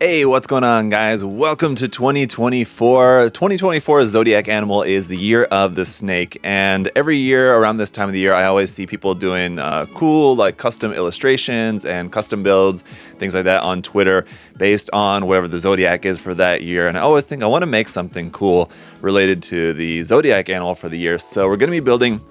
Hey, what's going on, guys? Welcome to 2024. 2024 Zodiac Animal is the year of the snake, and every year around this time of the year, I always see people doing cool, like custom illustrations and custom builds, things like that on Twitter based on whatever the Zodiac is for that year. And I always think I want to make something cool related to the Zodiac Animal for the year. So we're going to be building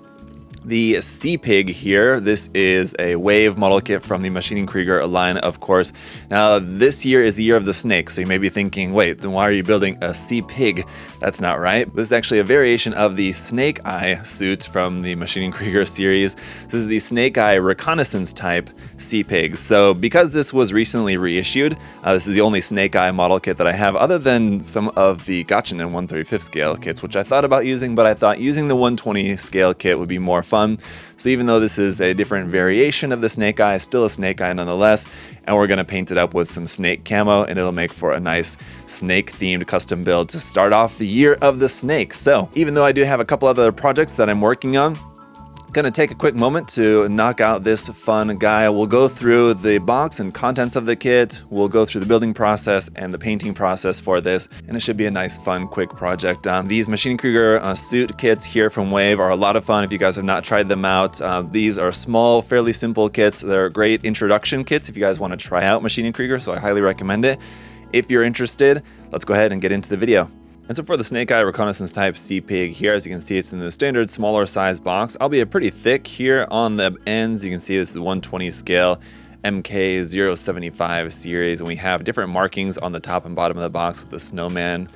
the Seapig here. This is a wave model kit from the Maschinen Krieger line, of course. Now, this year is the year of the snake, so you may be thinking, wait, then why are you building a Seapig? That's not right. This is actually a variation of the Snake Eye suit from the Maschinen Krieger series. This is the Snake Eye Reconnaissance type Seapig. So because this was recently reissued, this is the only Snake Eye model kit that I have, other than some of the Gotchin and 1/35 scale kits, which I thought about using, but I thought using the 120 scale kit would be more fun. So even though this is a different variation of the Snake Eye, still a Snake Eye nonetheless, and we're going to paint it up with some snake camo, and it'll make for a nice snake themed custom build to start off the year of the snake. So even though I do have a couple other projects that I'm working on, gonna take a quick moment to knock out this fun guy. We'll go through the box and contents of the kit. We'll go through the building process and the painting process for this, and it should be a nice, fun, quick project. These Maschinen Krieger suit kits here from Wave are a lot of fun if you guys have not tried them out. These are small, fairly simple kits. They're great introduction kits if you guys want to try out Maschinen Krieger, so I highly recommend it. If you're interested, let's go ahead and get into the video. And so for the Snake Eye Reconnaissance type Seapig here, as you can see, it's in the standard smaller size box, albeit pretty thick here on the ends. You can see this is 120 scale Ma.K 075 series, and we have different markings on the top and bottom of the box with the snowman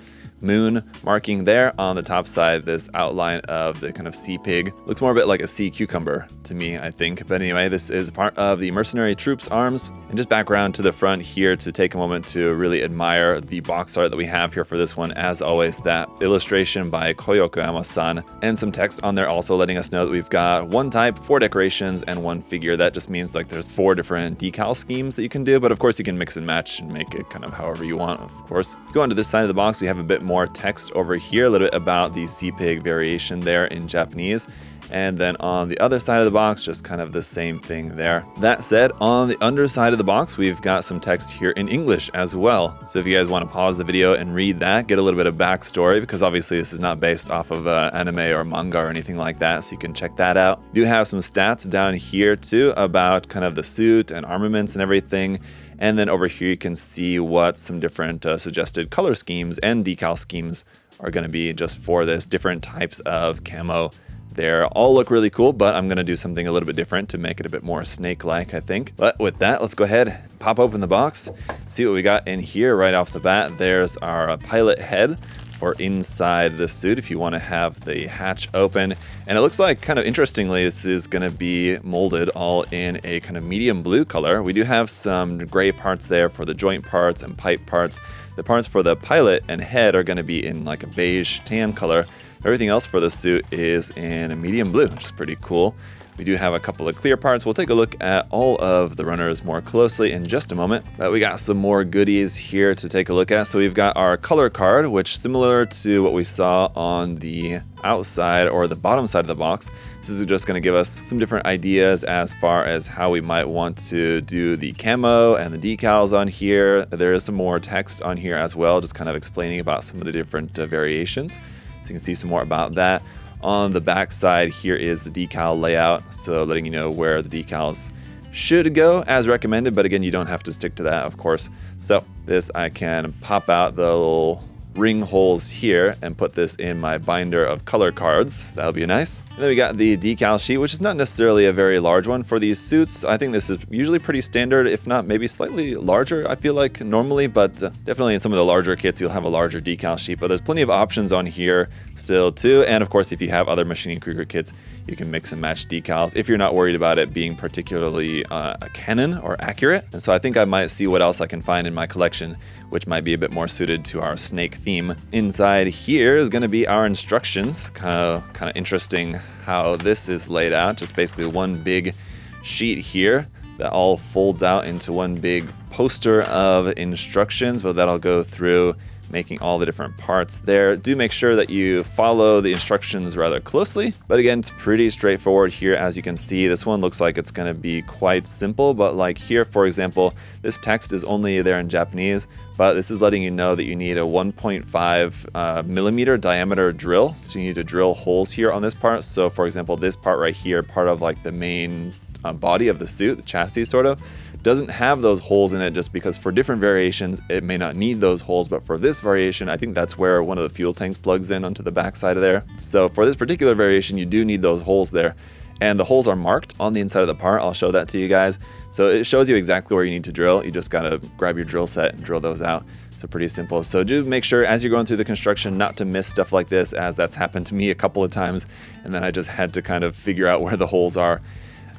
moon marking there on the top side. This outline of the kind of Seapig looks more a bit like a sea cucumber to me, I think. But anyway, this is part of the mercenary troops arms. And just background to the front here to take a moment to really admire the box art that we have here for this one. As always, that illustration by Koyokoyama-san, and some text on there also letting us know that we've got one type, 4 decorations, and 1 figure. That just means like there's 4 different decal schemes that you can do, but of course you can mix and match and make it kind of however you want, of course. Go on to this side of the box, we have a bit more text over here, a little bit about the Seapig variation there in Japanese. And then on the other side of the box, just kind of the same thing there. That said, on the underside of the box, we've got some text here in English as well. So if you guys want to pause the video and read that, get a little bit of backstory, because obviously this is not based off of anime or manga or anything like that, so you can check that out. We do have some stats down here too about kind of the suit and armaments and everything. And then over here you can see what some different suggested color schemes and decal schemes are going to be just for this, different types of camo. They all look really cool, but I'm going to do something a little bit different to make it a bit more snake-like, I think. But with that, let's go ahead, pop open the box, see what we got in here right off the bat. There's our pilot head for inside the suit if you want to have the hatch open. And it looks like, kind of interestingly, this is going to be molded all in a kind of medium blue color. We do have some gray parts there for the joint parts and pipe parts. The parts for the pilot and head are going to be in like a beige tan color. Everything else for the suit is in a medium blue, which is pretty cool. We do have a couple of clear parts. We'll take a look at all of the runners more closely in just a moment. But we got some more goodies here to take a look at. So we've got our color card, which similar to what we saw on the outside or the bottom side of the box. This is just going to give us some different ideas as far as how we might want to do the camo and the decals on here. There is some more text on here as well, just kind of explaining about some of the different variations. So you can see some more about that. On the back side here is the decal layout, so letting you know where the decals should go as recommended, but again, you don't have to stick to that, of course. So this, I can pop out the little ring holes here and put this in my binder of color cards. That'll be nice. And then we got the decal sheet, which is not necessarily a very large one for these suits. I think this is usually pretty standard, if not maybe slightly larger, I feel like normally, but definitely in some of the larger kits, you'll have a larger decal sheet, but there's plenty of options on here still too. And of course, if you have other Maschinen Krieger kits, you can mix and match decals if you're not worried about it being particularly canon or accurate. And so I think I might see what else I can find in my collection, which might be a bit more suited to our snake theme. Inside here is going to be our instructions. Kind of interesting how this is laid out. Just basically one big sheet here that all folds out into one big poster of instructions, but that'll go through making all the different parts there. Do make sure that you follow the instructions rather closely, but again, it's pretty straightforward here. As you can see, this one looks like it's going to be quite simple, but like here, for example, this text is only there in Japanese, but this is letting you know that you need a 1.5 millimeter diameter drill. So you need to drill holes here on this part. So for example, this part right here, part of like the main body of the suit, the chassis sort of, doesn't have those holes in it just because for different variations it may not need those holes, but for this variation I think that's where one of the fuel tanks plugs in onto the back side of there. So for this particular variation you do need those holes there, and the holes are marked on the inside of the part. I'll show that to you guys. So it shows you exactly where you need to drill. You just gotta grab your drill set and drill those out. So pretty simple. So do make sure as you're going through the construction not to miss stuff like this, as that's happened to me a couple of times, and then I just had to kind of figure out where the holes are.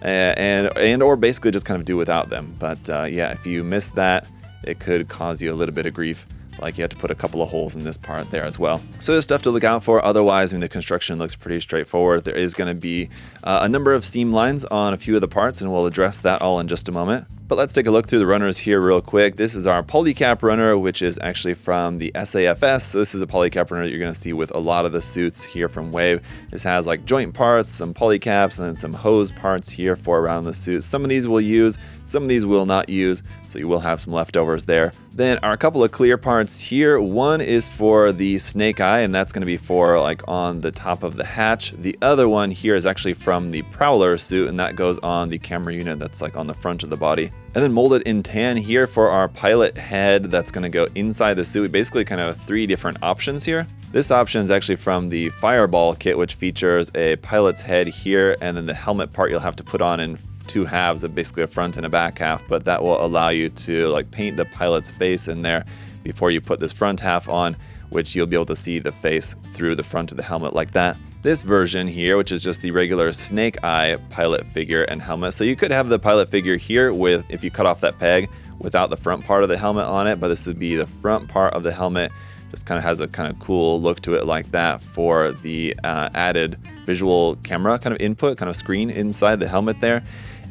And or basically just kind of do without them. But yeah, if you miss that, it could cause you a little bit of grief. Like you have to put a couple of holes in this part there as well. So there's stuff to look out for. Otherwise, I mean, the construction looks pretty straightforward. There is going to be a number of seam lines on a few of the parts, and we'll address that all in just a moment. But let's take a look through the runners here real quick. This is our polycap runner, which is actually from the SAFS. So this is a polycap runner that you're going to see with a lot of the suits here from WAVE. This has like joint parts, some polycaps, and then some hose parts here for around the suit. Some of these we'll use, some of these will not use, so you will have some leftovers there. Then our couple of clear parts here. One is for the snake eye, and that's going to be for like on the top of the hatch. The other one here is actually from the Prowler suit, and that goes on the camera unit that's like on the front of the body. And then molded in tan here for our pilot head that's going to go inside the suit. We basically kind of have 3 different options here. This option is actually from the Fireball kit, which features a pilot's head here, and then the helmet part you'll have to put on in 2 halves, of basically a front and a back half, but that will allow you to like paint the pilot's face in there before you put this front half on, which you'll be able to see the face through the front of the helmet like that. This version here, which is just the regular snake eye pilot figure and helmet. So you could have the pilot figure here with, if you cut off that peg, without the front part of the helmet on it, but this would be the front part of the helmet. Just kind of has a kind of cool look to it like that for the added visual camera kind of input, kind of screen inside the helmet there.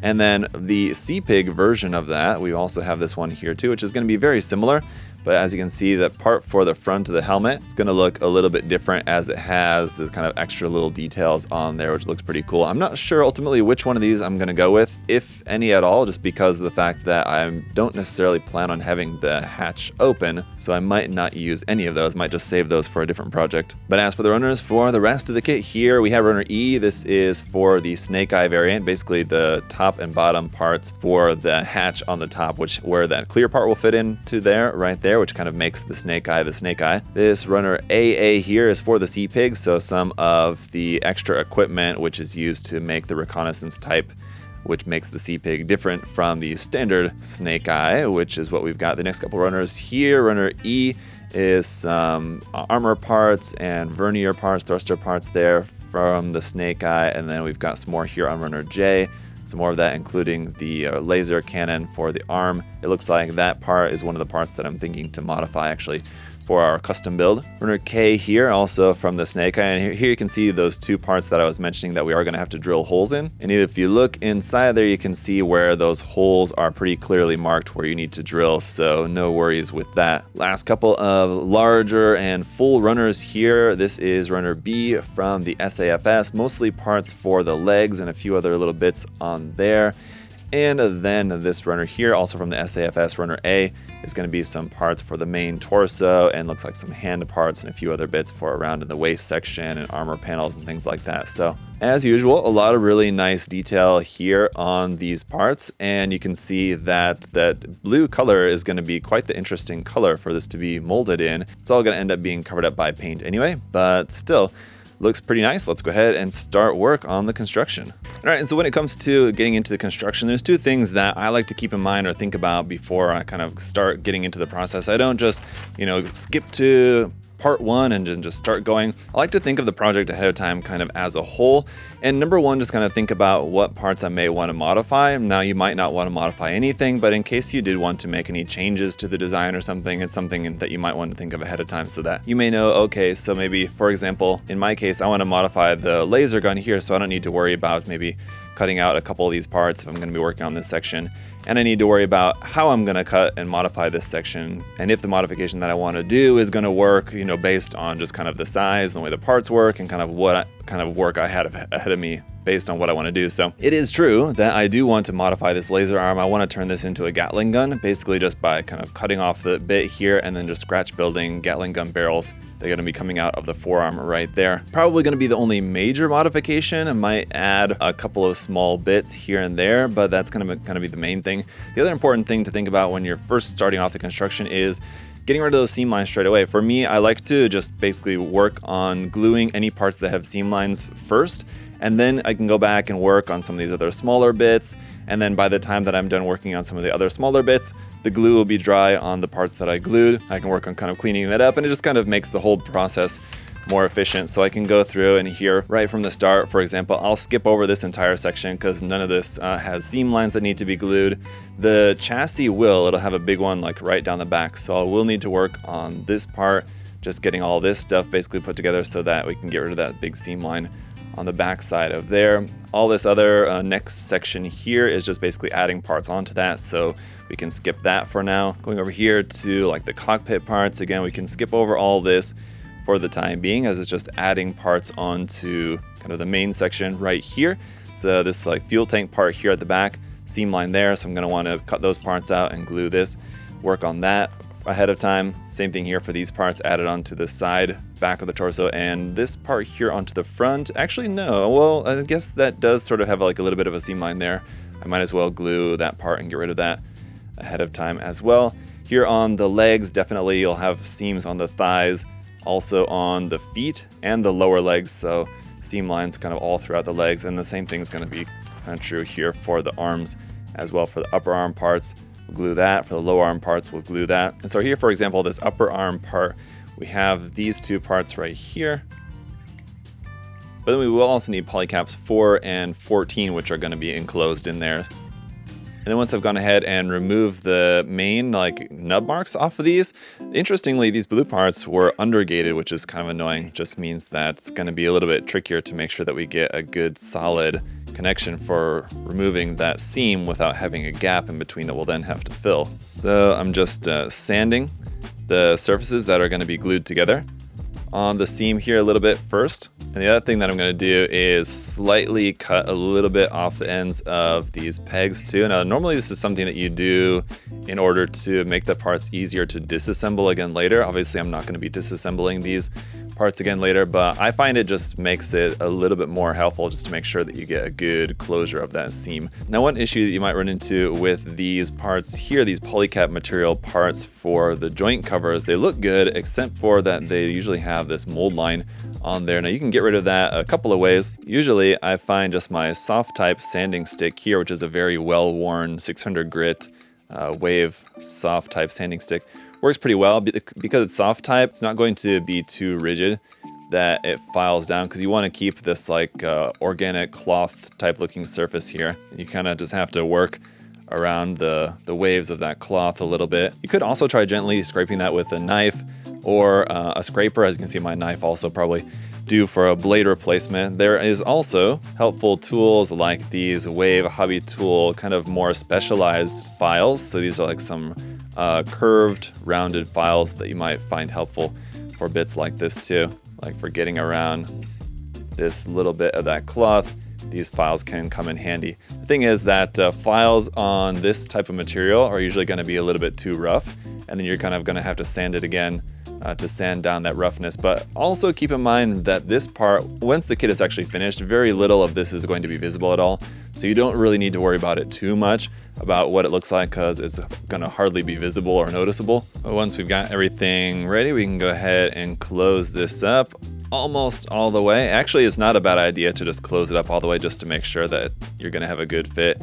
And then the Seapig version of that, we also have this one here too, which is going to be very similar. But as you can see, the part for the front of the helmet is going to look a little bit different, as it has the kind of extra little details on there, which looks pretty cool. I'm not sure ultimately which one of these I'm going to go with, if any at all, just because of the fact that I don't necessarily plan on having the hatch open, so I might not use any of those, might just save those for a different project. But as for the runners for the rest of the kit here, we have runner E. This is for the snake eye variant, basically the top and bottom parts for the hatch on the top, which where that clear part will fit into there, right there, which kind of makes the snake eye the snake eye. This runner AA here is for the Seapig, so some of the extra equipment which is used to make the Reconnaissance type, which makes the Seapig different from the standard snake eye, which is what we've got. The next couple runners here, runner E is some armor parts and vernier parts, thruster parts there from the snake eye, and then we've got some more here on runner J. Some more of that, including the laser cannon for the arm. It looks like that part is one of the parts that I'm thinking to modify actually for our custom build. Runner K here, also from the snake eye, and here you can see those 2 parts that I was mentioning that we are going to have to drill holes in. And if you look inside there, you can see where those holes are pretty clearly marked where you need to drill, so no worries with that. Last couple of larger and full runners here. This is runner B from the SAFS, mostly parts for the legs and a few other little bits on there. And then this runner here, also from the SAFS, runner A, is going to be some parts for the main torso, and looks like some hand parts and a few other bits for around in the waist section and armor panels and things like that. So as usual, a lot of really nice detail here on these parts, and you can see that that blue color is going to be quite the interesting color for this to be molded in. It's all going to end up being covered up by paint anyway, but still looks pretty nice. Let's go ahead and start work on the construction. All right, and so when it comes to getting into the construction, there's 2 things that I like to keep in mind or think about before I kind of start getting into the process. I don't just, skip to part one and then just start going. I like to think of the project ahead of time kind of as a whole. And number one, just kind of think about what parts I may want to modify. Now, you might not want to modify anything, but in case you did want to make any changes to the design or something, it's something that you might want to think of ahead of time so that you may know, okay, so maybe, for example, in my case, I want to modify the laser gun here, so I don't need to worry about maybe cutting out a couple of these parts if I'm going to be working on this section. And I need to worry about how I'm going to cut and modify this section, and if the modification that I want to do is going to work, you know, based on just kind of the size and the way the parts work and kind of what kind of work I had ahead of me based on what I want to do. So it is true that I do want to modify this laser arm. I want to turn this into a Gatling gun, basically just by kind of cutting off the bit here and then just scratch building Gatling gun barrels. They're going to be coming out of the forearm right there. Probably going to be the only major modification. I might add a couple of small bits here and there, but that's going to be the main thing. The other important thing to think about when you're first starting off the construction is getting rid of those seam lines straight away. For me, I like to just basically work on gluing any parts that have seam lines first, and then I can go back and work on some of these other smaller bits. And then by the time that I'm done working on some of the other smaller bits, the glue will be dry on the parts that I glued. I can work on kind of cleaning that up, and it just kind of makes the whole process more efficient. So I can go through and here right from the start, for example, I'll skip over this entire section because none of this has seam lines that need to be glued. The chassis it'll have a big one like right down the back. So I will need to work on this part, just getting all this stuff basically put together so that we can get rid of that big seam line on the back side of there. All this other next section here is just basically adding parts onto that, so we can skip that for now. Going over here to like the cockpit parts, again, we can skip over all this for the time being, as it's just adding parts onto kind of the main section right here. So this like fuel tank part here at the back, seam line there, so I'm going to want to cut those parts out and glue this, work on that ahead of time. Same thing here for these parts added onto the side back of the torso, and this part here onto the front. Actually, no, well, I guess that does sort of have like a little bit of a seam line there. I might as well glue that part and get rid of that ahead of time as well. Here on the legs, definitely you'll have seams on the thighs, also on the feet and the lower legs, so seam lines kind of all throughout the legs. And the same thing is going to be kind of true here for the arms as well. For the upper arm parts, we'll glue that. For the lower arm parts, we'll glue that. And so here, for example, this upper arm part, we have these two parts right here. But then we will also need polycaps 4 and 14, which are going to be enclosed in there. And then once I've gone ahead and removed the main like nub marks off of these, interestingly, these blue parts were undergated, which is kind of annoying. Just means that it's going to be a little bit trickier to make sure that we get a good solid connection for removing that seam without having a gap in between that we'll then have to fill. So I'm just sanding the surfaces that are going to be glued together on the seam here a little bit first. And the other thing that I'm going to do is slightly cut a little bit off the ends of these pegs too. Now, normally this is something that you do in order to make the parts easier to disassemble again later. Obviously, I'm not going to be disassembling these parts again later, but I find it just makes it a little bit more helpful just to make sure that you get a good closure of that seam. Now, one issue that you might run into with these parts here, these polycap material parts for the joint covers, they look good except for that they usually have this mold line on there. Now, you can get rid of that a couple of ways. Usually I find just my soft type sanding stick here, which is a very well-worn 600 grit wave soft type sanding stick, works pretty well. Because it's soft type, it's not going to be too rigid that it files down, because you want to keep this like organic cloth type looking surface here. You kind of just have to work around the waves of that cloth a little bit. You could also try gently scraping that with a knife or a scraper. As you can see, my knife also probably due for a blade replacement. There is also helpful tools like these Wave Hobby Tool kind of more specialized files. So these are like some curved, rounded files that you might find helpful for bits like this too, like for getting around this little bit of that cloth. These files can come in handy. The thing is that files on this type of material are usually going to be a little bit too rough, and then you're kind of going to have to sand it again to sand down that roughness. But also keep in mind that this part, once the kit is actually finished, very little of this is going to be visible at all. So you don't really need to worry about it too much about what it looks like, because it's going to hardly be visible or noticeable. But once we've got everything ready, we can go ahead and close this up almost all the way. Actually, it's not a bad idea to just close it up all the way just to make sure that you're going to have a good fit.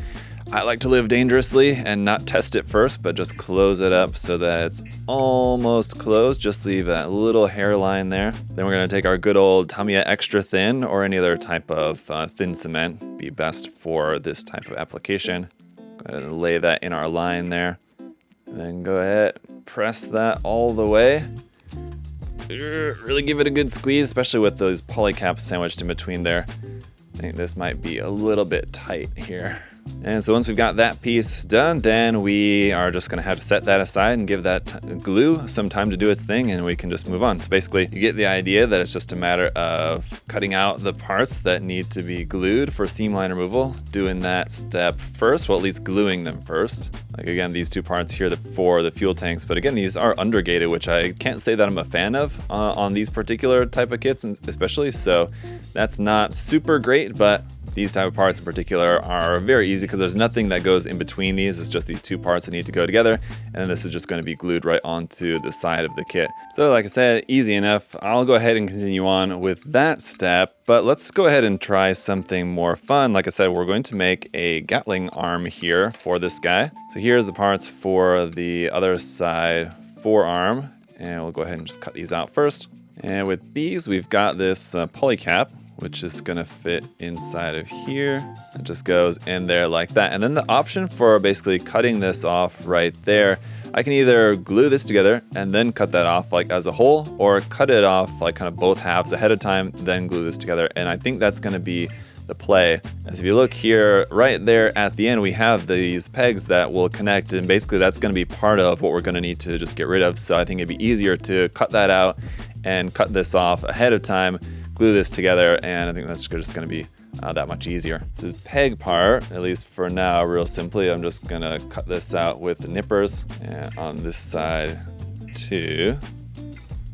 I like to live dangerously and not test it first, but just close it up so that it's almost closed. Just leave that little hairline there. Then we're gonna take our good old Tamiya Extra Thin or any other type of thin cement, be best for this type of application. Go ahead and lay that in our line there. And then go ahead, press that all the way. Really give it a good squeeze, especially with those polycaps sandwiched in between there. I think this might be a little bit tight here. And so once we've got that piece done, then we are just gonna have to set that aside and give that glue some time to do its thing, and we can just move on. So basically, you get the idea that it's just a matter of cutting out the parts that need to be glued for seam line removal, doing that step first, well, at least gluing them first. Like again, these two parts here for the fuel tanks, but again, these are undergated, which I can't say that I'm a fan of on these particular type of kits, especially, so that's not super great, but these type of parts in particular are very easy because there's nothing that goes in between these. It's just these two parts that need to go together, and this is just going to be glued right onto the side of the kit. So like I said, easy enough. I'll go ahead and continue on with that step, but let's go ahead and try something more fun. Like I said, we're going to make a Gatling arm here for this guy. So here's the parts for the other side forearm, and we'll go ahead and just cut these out first. And with these, we've got this polycap, which is gonna fit inside of here. It just goes in there like that. And then the option for basically cutting this off right there, I can either glue this together and then cut that off like as a whole, or cut it off like kind of both halves ahead of time, then glue this together. And I think that's gonna be the play. As if you look here, right there at the end, we have these pegs that will connect, and basically that's gonna be part of what we're gonna need to just get rid of. So I think it'd be easier to cut that out and cut this off ahead of time, glue this together, and I think that's just gonna be that much easier. This peg part, at least for now, real simply, I'm just gonna cut this out with the nippers, and on this side too.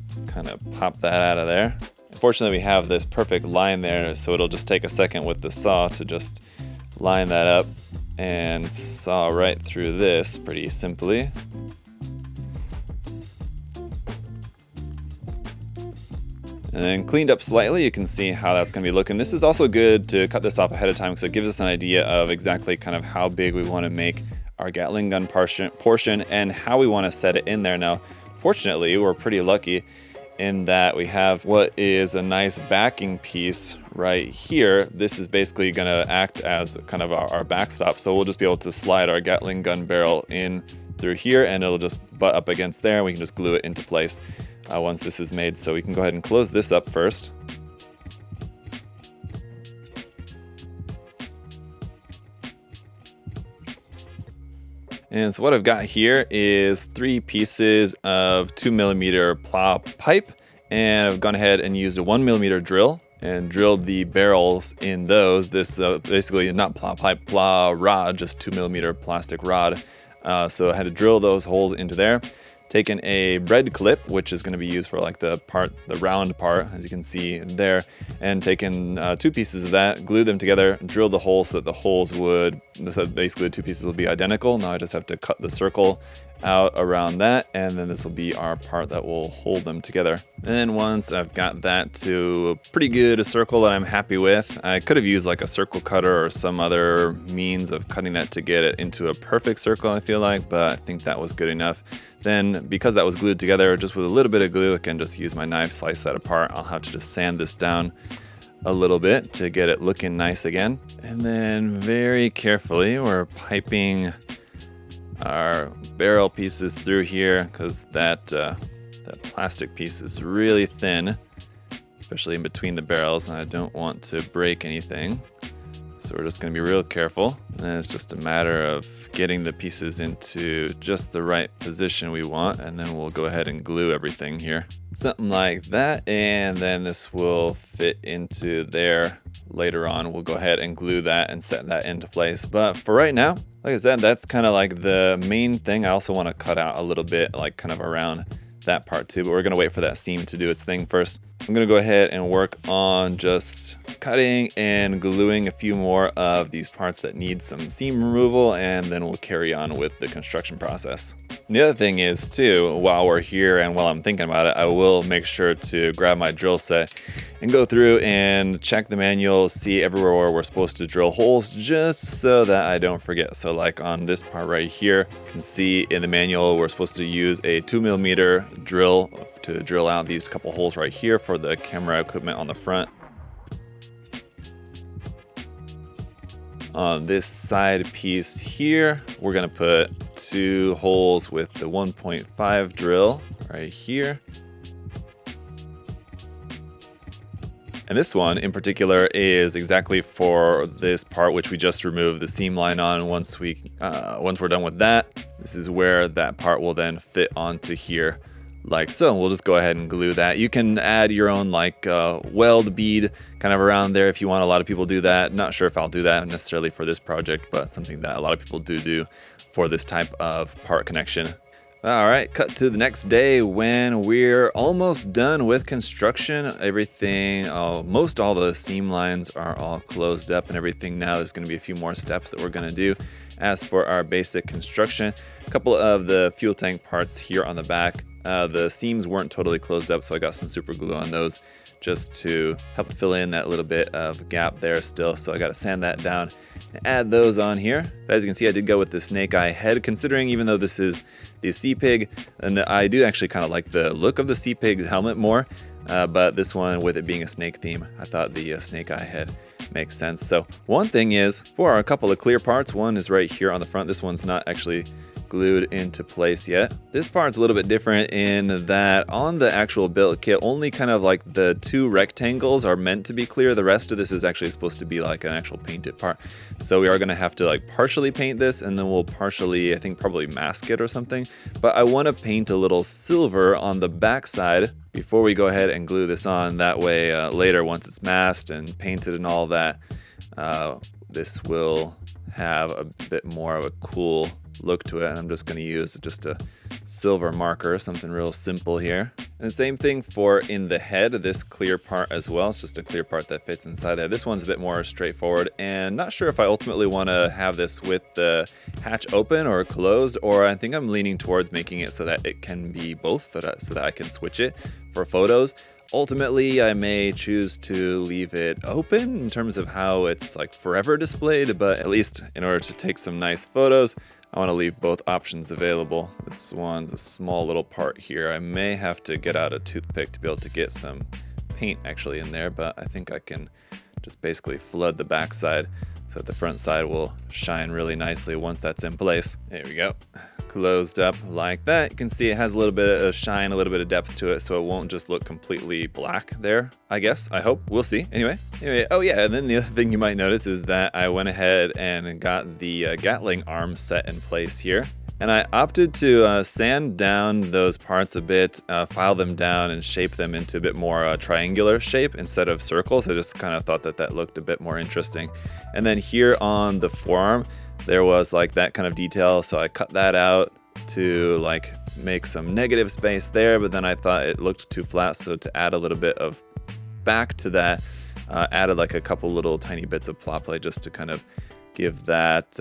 Just kind of pop that out of there. Fortunately, we have this perfect line there, so it'll just take a second with the saw to just line that up and saw right through this pretty simply. And then cleaned up slightly, you can see how that's gonna be looking. This is also good to cut this off ahead of time because it gives us an idea of exactly kind of how big we wanna make our Gatling gun portion and how we wanna set it in there. Now, fortunately, we're pretty lucky in that we have what is a nice backing piece right here. This is basically gonna act as kind of our backstop. So we'll just be able to slide our Gatling gun barrel in through here, and it'll just butt up against there, and we can just glue it into place once this is made. So we can go ahead and close this up first. And so what I've got here is 3 pieces of 2mm plow pipe, and I've gone ahead and used a 1mm drill and drilled the barrels in those. This basically not plow pipe, plow rod, just 2mm plastic rod. So I had to drill those holes into there. Taken a bread clip, which is going to be used for like the round part, as you can see there, and taken 2 pieces of that, glued them together, drilled the holes so that the holes would, so basically the 2 pieces will be identical. Now I just have to cut the circle out around that, and then this will be our part that will hold them together. And once I've got that to a pretty good circle that I'm happy with, I could have used like a circle cutter or some other means of cutting that to get it into a perfect circle, I feel like, but I think that was good enough. Then, because that was glued together just with a little bit of glue, I can just use my knife, slice that apart. I'll have to just sand this down a little bit to get it looking nice again. And then very carefully, we're piping our barrel pieces through here because that plastic piece is really thin, especially in between the barrels, and I don't want to break anything. So we're just going to be real careful, and then it's just a matter of getting the pieces into just the right position we want, and then we'll go ahead and glue everything here. Something like that, and then this will fit into there later on. We'll go ahead and glue that and set that into place. But for right now, like I said, that's kind of like the main thing. I also want to cut out a little bit like kind of around that part too, but we're going to wait for that seam to do its thing first. I'm going to go ahead and work on just cutting and gluing a few more of these parts that need some seam removal, and then we'll carry on with the construction process. The other thing is too, while we're here and while I'm thinking about it, I will make sure to grab my drill set and go through and check the manual, see everywhere where we're supposed to drill holes, just so that I don't forget. So like on this part right here, you can see in the manual we're supposed to use a 2mm drill to drill out these couple holes right here for the camera equipment on the front. On this side piece here, we're gonna put 2 holes with the 1.5 drill right here. And this one in particular is exactly for this part which we just removed the seam line on. Once we're done with that, this is where that part will then fit onto here like so. We'll just go ahead and glue that. You can add your own like weld bead kind of around there if you want. A lot of people do that. Not sure if I'll do that necessarily for this project, but something that a lot of people do for this type of part connection. All right, cut to the next day when we're almost done with construction. Everything, most all the seam lines are all closed up and everything. Now there's gonna be a few more steps that we're gonna do. As for our basic construction, a couple of the fuel tank parts here on the back, the seams weren't totally closed up, so I got some super glue on those just to help fill in that little bit of gap there still. So I got to sand that down and add those on here. As you can see, I did go with the snake eye head, considering even though this is the Seapig, and I do actually kind of like the look of the Seapig helmet more, but this one with it being a snake theme, I thought the snake eye head makes sense. So one thing is, for a couple of clear parts, one is right here on the front. This one's not actually glued into place yet. This part's a little bit different in that on the actual build kit, only kind of like the 2 rectangles are meant to be clear. The rest of this is actually supposed to be like an actual painted part. So we are gonna have to like partially paint this, and then we'll partially, I think probably mask it or something. But I wanna paint a little silver on the back side before we go ahead and glue this on. That way later, once it's masked and painted and all that, this will have a bit more of a cool look to it. And I'm just going to use just a silver marker, something real simple here. And the same thing for in the head, this clear part as well. It's just a clear part that fits inside there. This one's a bit more straightforward, and not sure if I ultimately want to have this with the hatch open or closed, or I think I'm leaning towards making it so that it can be both, so that I can switch it for photos. Ultimately, I may choose to leave it open in terms of how it's like forever displayed, but at least in order to take some nice photos, I want to leave both options available. This one's a small little part here. I may have to get out a toothpick to be able to get some paint actually in there, but I think I can just basically flood the backside so that the front side will shine really nicely once that's in place. There we go. Closed up like that. You can see it has a little bit of shine, a little bit of depth to it, so it won't just look completely black there, I guess. I hope. We'll see. Anyway, oh yeah, and then the other thing you might notice is that I went ahead and got the Gatling arm set in place here. And I opted to sand down those parts a bit, file them down and shape them into a bit more triangular shape instead of circles. I just kind of thought that that looked a bit more interesting. And then here on the forearm, there was like that kind of detail. So I cut that out to like make some negative space there, but then I thought it looked too flat. So to add a little bit of back to that, added like a couple little tiny bits of plot plate just to kind of give that,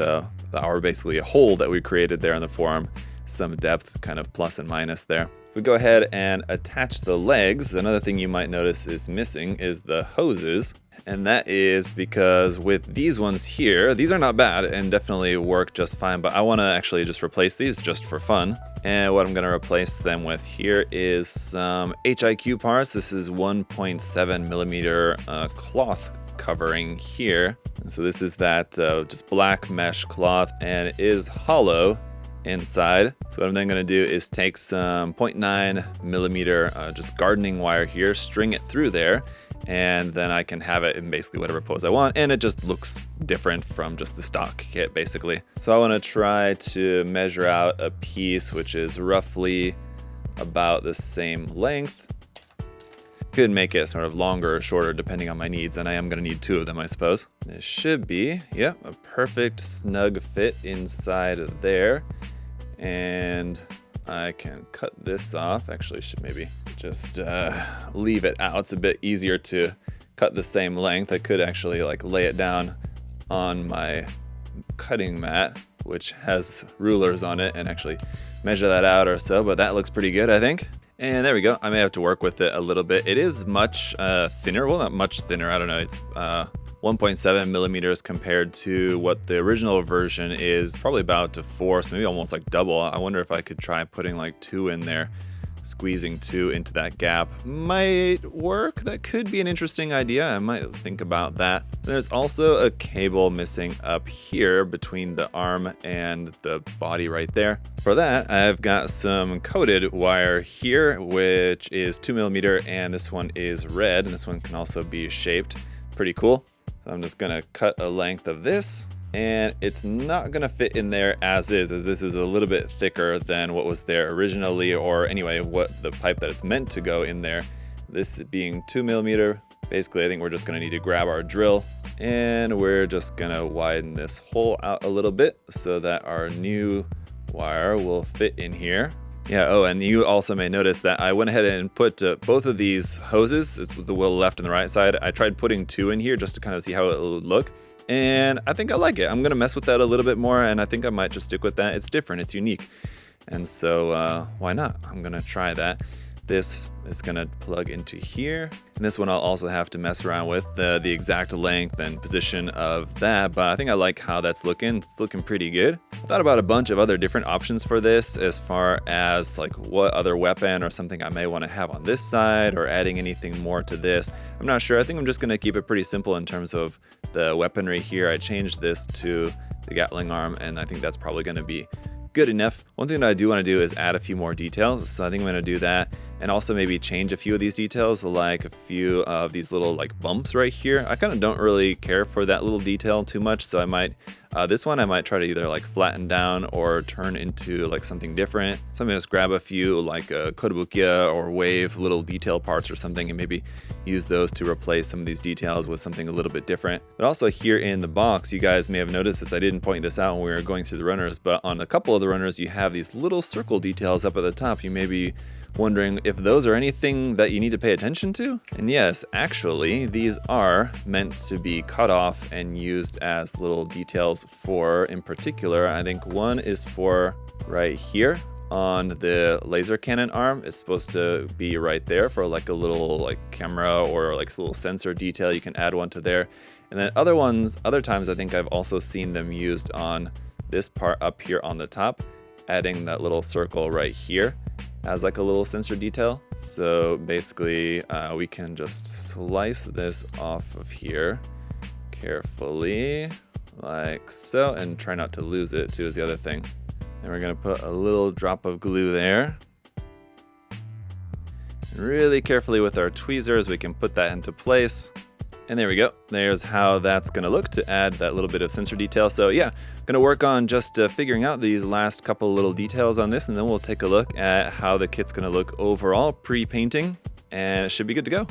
our basically a hole that we created there in the forearm, some depth, kind of plus and minus there. We go ahead and attach the legs. Another thing you might notice is missing is the hoses. And that is because with these ones here, these are not bad and definitely work just fine, but I want to actually just replace these just for fun. And what I'm going to replace them with here is some HIQ parts. This is 1.7mm cloth covering here. And so this is that just black mesh cloth, and it is hollow inside. So what I'm then going to do is take some 0.9mm just gardening wire here, string it through there, and then I can have it in basically whatever pose I want, and it just looks different from just the stock kit basically. So I want to try to measure out a piece which is roughly about the same length. Could make it sort of longer or shorter depending on my needs, and I am going to need 2 of them, I suppose. It should be, yep, a perfect snug fit inside of there. And I can cut this off. Actually, should maybe just leave it out. It's a bit easier to cut the same length. I could actually like lay it down on my cutting mat which has rulers on it, and actually measure that out or so, but that looks pretty good, I think. And there we go. I may have to work with it a little bit. It is much thinner. Well, not much thinner. I don't know. It's 1.7 millimeters compared to what the original version is, probably about to 4, so maybe almost like double. I wonder if I could try putting like 2 in there. Squeezing 2 into that gap might work. That could be an interesting idea. I might think about that. There's also a cable missing up here between the arm and the body right there. For that, I've got some coated wire here, which is 2 millimeter, and this one is red, and this one can also be shaped. Pretty cool. So I'm just gonna cut a length of this, and it's not gonna fit in there as is, as this is a little bit thicker than what was there originally, or anyway, what the pipe that it's meant to go in there. This being 2 millimeter, basically I think we're just gonna need to grab our drill, and we're just gonna widen this hole out a little bit so that our new wire will fit in here. Yeah, oh, and you also may notice that I went ahead and put both of these hoses, it's the left and the right side. I tried putting 2 in here just to kind of see how it would look, and I think I like it. I'm gonna mess with that a little bit more, and I think I might just stick with that. It's different, it's unique, and so why not? I'm gonna try that. This is gonna plug into here, and this one I'll also have to mess around with the exact length and position of that, but I think I like how that's looking. It's looking pretty good. I thought about a bunch of other different options for this, as far as like what other weapon or something I may want to have on this side, or adding anything more to this. I'm not sure. I think I'm just gonna keep it pretty simple in terms of the weaponry here. I changed this to the Gatling arm, and I think that's probably gonna be good enough. One thing that I do want to do is add a few more details, so I think I'm going to do that, and also maybe change a few of these details, like a few of these little like bumps right here. I kind of don't really care for that little detail too much, so I might this one I might try to either like flatten down or turn into like something different. So I'm gonna just grab a few like kotobukiya or wave little detail parts or something, and maybe use those to replace some of these details with something a little bit different. But also here in the box, you guys may have noticed this, I didn't point this out when we were going through the runners, but on a couple of the runners you have these little circle details up at the top. You may be wondering if those are anything that you need to pay attention to. And yes, actually, these are meant to be cut off and used as little details for, in particular, I think one is for right here on the laser cannon arm. It's supposed to be right there for like a little like camera or like a little sensor detail. You can add one to there. And then other times I think I've also seen them used on this part up here on the top, adding that little circle right here as like a little sensor detail. So basically we can just slice this off of here carefully like so, and try not to lose it too is the other thing. And we're gonna put a little drop of glue there. And really carefully with our tweezers we can put that into place. And there we go. There's how that's gonna look to add that little bit of sensor detail. So yeah, I'm gonna work on just figuring out these last couple little details on this, and then we'll take a look at how the kit's gonna look overall pre-painting, and it should be good to go.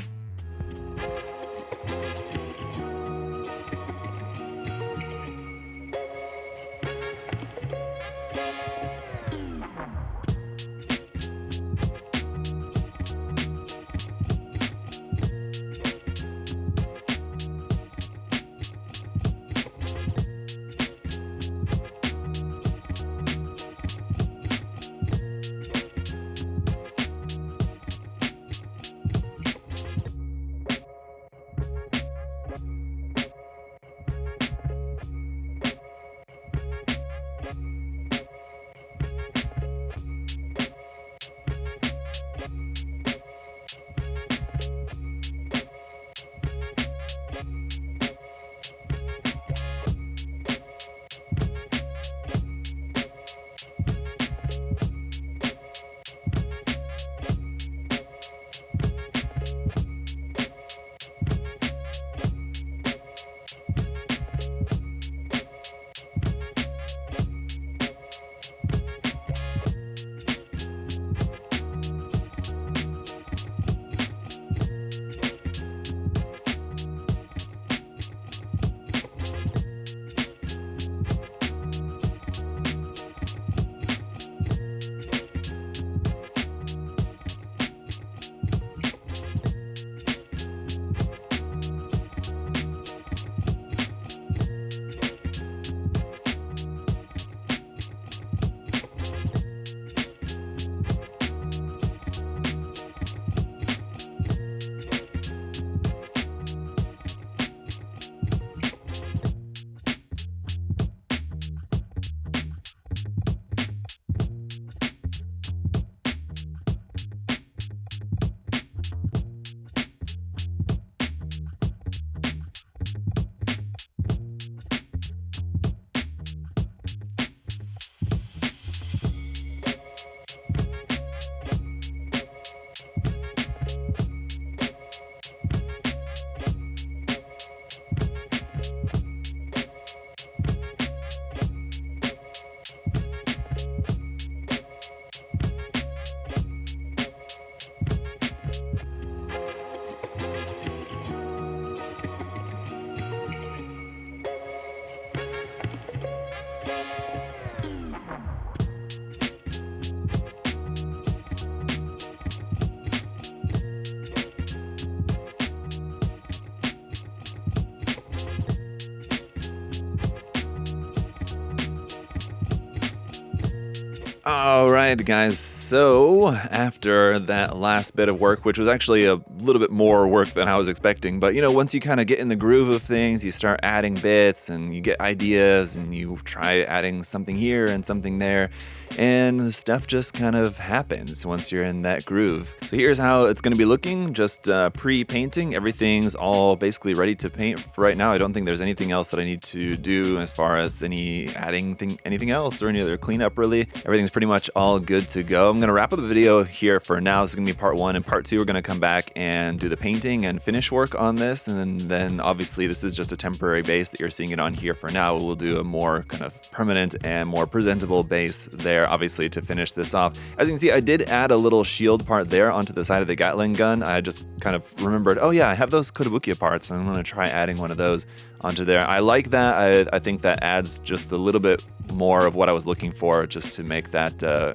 Alright guys, so after that last bit of work, which was actually a little bit more work than I was expecting, but you know, once you kind of get in the groove of things, you start adding bits and you get ideas and you try adding something here and something there, and stuff just kind of happens once you're in that groove. So here's how it's going to be looking, just pre-painting. Everything's all basically ready to paint for right now. I don't think there's anything else that I need to do as far as anything else or any other cleanup really. Everything's pretty much all good to go. I'm going to wrap up the video here for now. This is going to be part 1, and part 2 we're going to come back and do the painting and finish work on this, and then obviously this is just a temporary base that you're seeing it on here for now. We'll do a more kind of permanent and more presentable base there, obviously, to finish this off. As you can see, I did add a little shield part there onto the side of the Gatling gun. I just kind of remembered, oh yeah, I have those Kotobukiya parts, and I'm going to try adding one of those onto there. I like that. I think that adds just a little bit more of what I was looking for, just to make that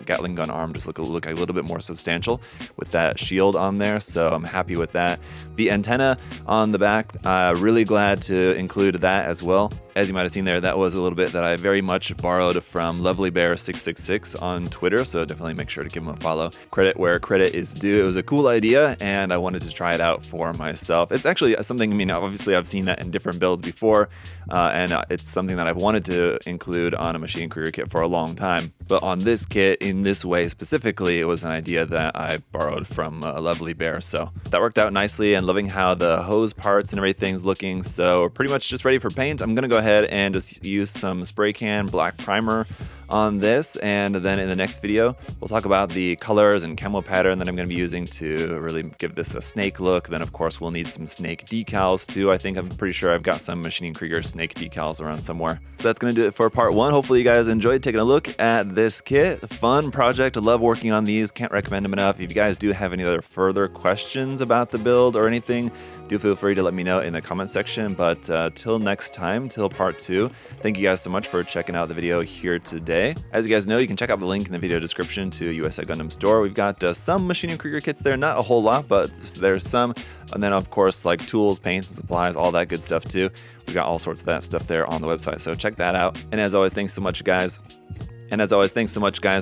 Gatling gun arm just look a little bit more substantial with that shield on there, so I'm happy with that. The antenna on the back, really glad to include that as well. As you might have seen there, that was a little bit that I very much borrowed from LovelyBear666 on Twitter, so definitely make sure to give him a follow. Credit where credit is due. It was a cool idea, and I wanted to try it out for myself. It's actually something, I mean, obviously I've seen that in different builds before, and it's something that I've wanted to include on a Maschinen Krieger kit for a long time. But on this kit, in this way specifically, it was an idea that I borrowed from Lovely Bear, so that worked out nicely, and loving how the hose parts and everything's looking. So we're pretty much just ready for paint. I'm gonna go ahead and just use some spray can black primer on this, and then in the next video we'll talk about the colors and camo pattern that I'm going to be using to really give this a snake look. Then of course we'll need some snake decals too. I'm pretty sure I've got some Maschinen Krieger snake decals around somewhere. So that's going to do it for part 1. Hopefully you guys enjoyed taking a look at this kit. Fun project. I love working on these. Can't recommend them enough. If you guys do have any other further questions about the build or anything, do feel free to let me know in the comment section. But till next time, till part 2, thank you guys so much for checking out the video here today. As you guys know, you can check out the link in the video description to USA Gundam Store. We've got some Maschinen Krieger kits there, not a whole lot, but there's some. And then of course, like tools, paints, and supplies, all that good stuff too. We've got all sorts of that stuff there on the website, so check that out. And as always, thanks so much guys.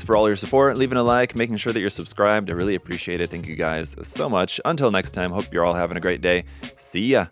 For all your support, leaving a like, making sure that you're subscribed. I really appreciate it. Thank you guys so much. Until next time, hope you're all having a great day. See ya.